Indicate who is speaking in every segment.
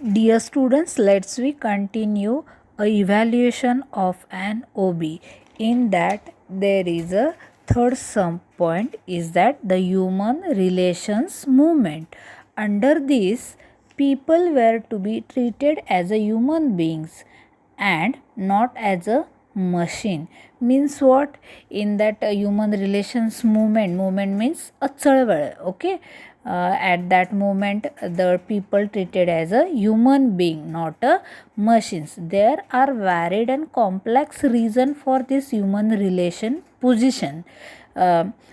Speaker 1: Dear students, let's we continue a evaluation of an OB. In that there is a third sum point is that the human relations movement. Under this, people were to be treated as a human beings and not as a machine. Means what? In that human relations movement means a चळवळ. Okay, at that moment the people treated as a human being, not a machines. There are varied and complex reason for this human relation position.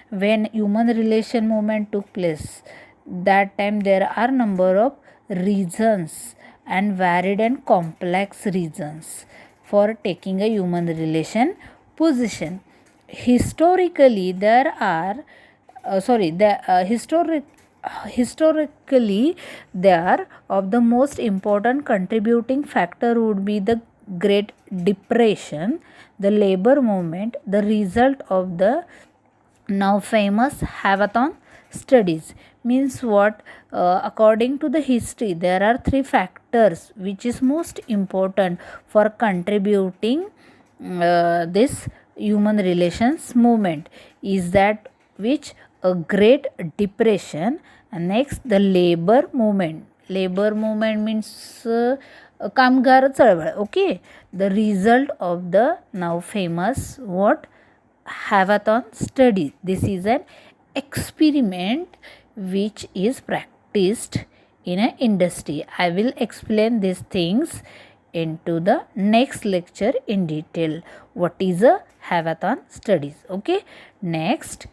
Speaker 1: When human relation movement took place, that time there are number of reasons and varied and complex reasons for taking a human relation position. Historically there are historically there of the most important contributing factor would be the Great Depression, the labor movement, the result of the now famous Havathon studies. Means what? According to the history, there are three factors which is most important for contributing this human relations movement. Is that which? A Great Depression, and next the labor movement. Labor movement means कामगार चळवळ. Okay, the result of the now famous what? Havathon study. This is an experiment which is practiced in an industry. I will explain these things into the next lecture in detail. What is a Havathon studies? Okay, next,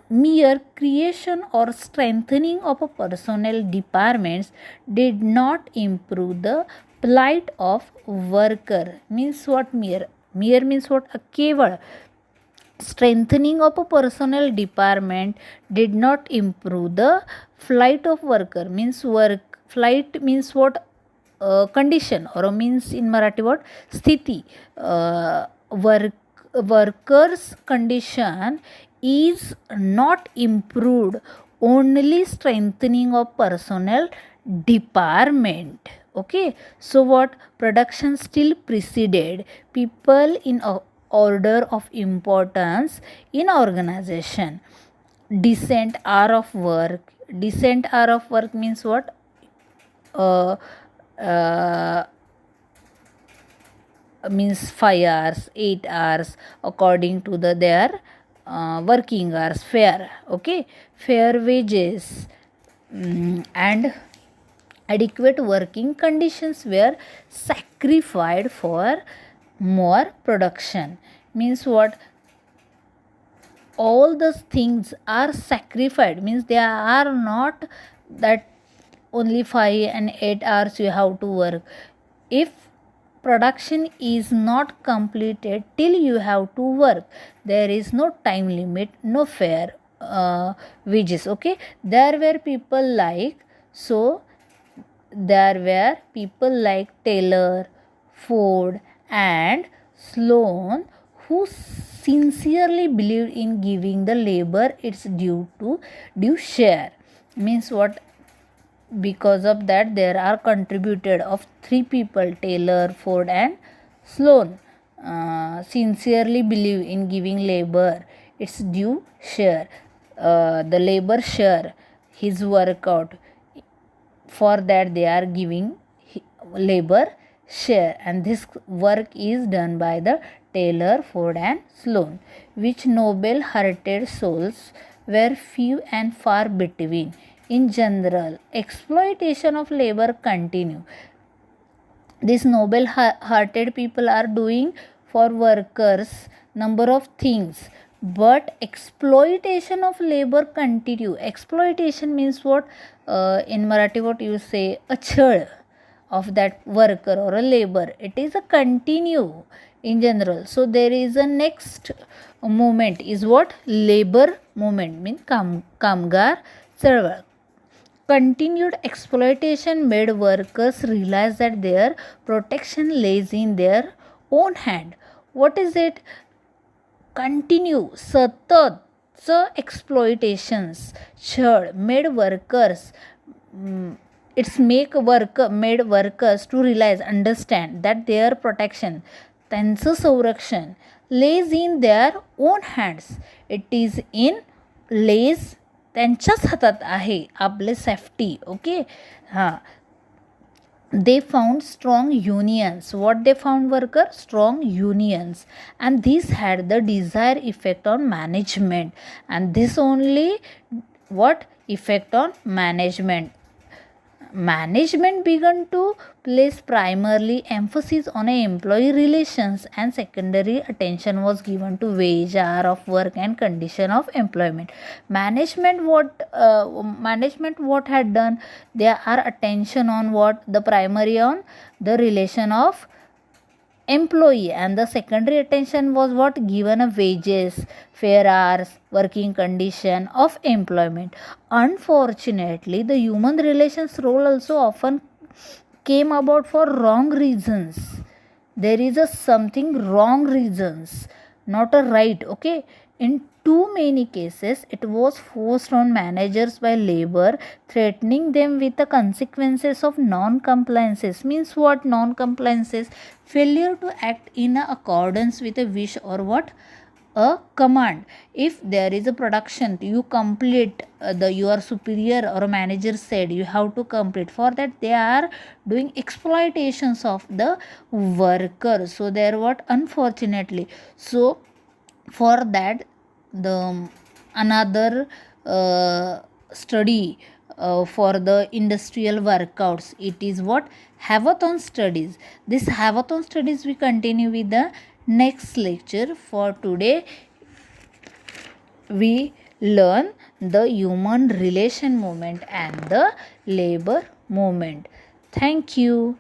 Speaker 1: mere creation or strengthening of a personnel departments did not improve the plight of worker. Means what? Mere means what? A केवळ strengthening of a personnel department did not improve the flight of worker. Means work flight means what? Condition, or means in Marathi what? Sthiti. Workers condition is not improved, only strengthening of personnel department. Okay, so what? Production still preceded people in order of importance in organization. Decent hour of work. Decent hour of work means what? Means 5 hours, 8 hours according to their working hours. Fair. Okay, fair wages and adequate working conditions were sacrificed for more production. Means what? All those things are sacrificed. Means they are not that only 5 and 8 hours you have to work. If production is not completed till you have to work, there is no time limit, no fair wages. Okay, there were people like, so there were people like Taylor, Ford and Sloan who sincerely believed in giving the labor its due share. Means what? Because of that there are contributed of three people, Taylor, Ford and Sloan, sincerely believe in giving labor its due share, the labor share, his workout. For that they are giving labor share, and this work is done by the Taylor, Ford and Sloan. Which noble hearted souls were few and far between. In general, exploitation of labor continue. These noble hearted people are doing for workers number of things, but exploitation of labor continue. Exploitation means what? In Marathi what you say? A chal of that worker or a labor. It is a continue in general. So there is a next movement is what? Labor movement means kamgar चळवळ. Continued exploitation made workers realize that their protection lays in their own hand. What is it? Continue सततचं exploitations छळ made workers it's made workers to realize, understand that their protection, त्यांचं संरक्षण lays in their own hands. It is in lays त्यांच्याच हातात आहे आपले safety. Okay हां. They found strong unions. What they found, worker? Strong unions. And this had the desired effect on management. And this only what effect on management? Management began to place primarily emphasis on employee relations, and secondary attention was given to wage, hour of work, and condition of employment. Management what had done? There are attention on what? The primary on the relation of employee, and the secondary attention was what? Given a wages, fair hours, working condition of employment. Unfortunately, the human relations role also often came about for wrong reasons. There is a something wrong reasons, not a right. Okay, in too many cases it was forced on managers by labor, threatening them with the consequences of non-compliances. Means what? Non-compliances, failure to act in accordance with a wish or what? A command. If there is a production, you complete, your superior or manager said you have to complete. For that they are doing exploitations of the workers. So there what? Unfortunately, so for that the another study for the industrial workouts, it is what? Hackathon studies. This hackathon studies we continue with the next lecture. For today we learn the human relation movement and the labor movement. Thank you.